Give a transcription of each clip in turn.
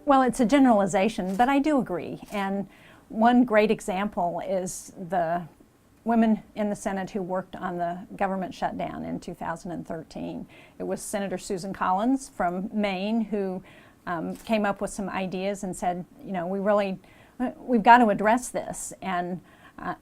Well, it's a generalization, but I do agree. And one great example is the women in the Senate who worked on the government shutdown in 2013. It was Senator Susan Collins from Maine who came up with some ideas and said, you know, we've got to address this. And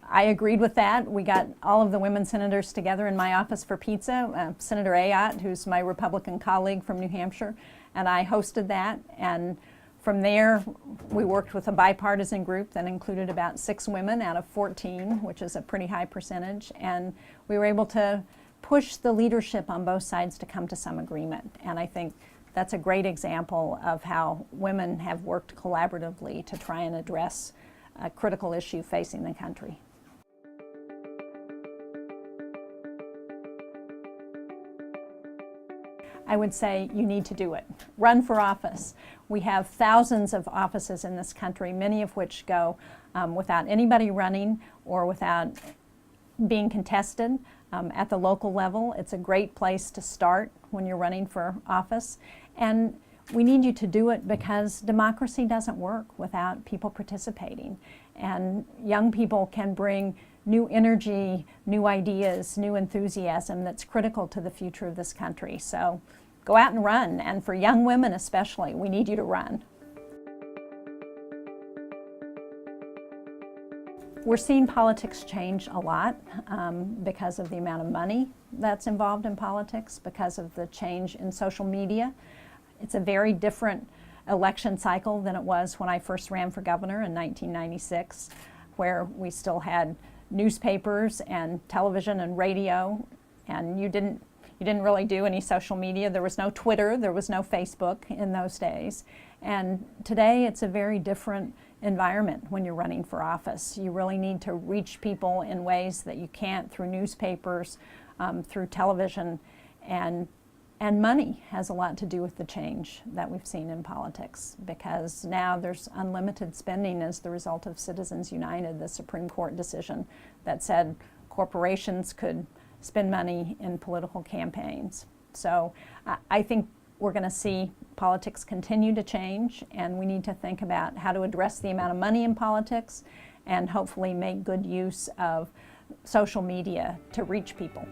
I agreed with that. We got all of the women senators together in my office for pizza. Senator Ayotte, who's my Republican colleague from New Hampshire, and I hosted that. And from there, we worked with a bipartisan group that included about 6 women out of 14, which is a pretty high percentage. And we were able to push the leadership on both sides to come to some agreement. And I think that's a great example of how women have worked collaboratively to try and address a critical issue facing the country. I would say you need to do it. Run for office. We have thousands of offices in this country, many of which go without anybody running or without being contested at the local level. It's a great place to start when you're running for office. And we need you to do it because democracy doesn't work without people participating. And young people can bring new energy, new ideas, new enthusiasm that's critical to the future of this country. So go out and run. And for young women especially, we need you to run. We're seeing politics change a lot because of the amount of money that's involved in politics, because of the change in social media. It's a very different election cycle than it was when I first ran for governor in 1996, where we still had newspapers and television and radio, and you didn't really do any social media. There was no Twitter, there was no Facebook in those days. And today it's a very different environment when you're running for office. You really need to reach people in ways that you can't through newspapers, through television, and money has a lot to do with the change that we've seen in politics, because now there's unlimited spending as the result of Citizens United, the Supreme Court decision that said corporations could spend money in political campaigns. So I think we're going to see politics continue to change, and we need to think about how to address the amount of money in politics and hopefully make good use of social media to reach people.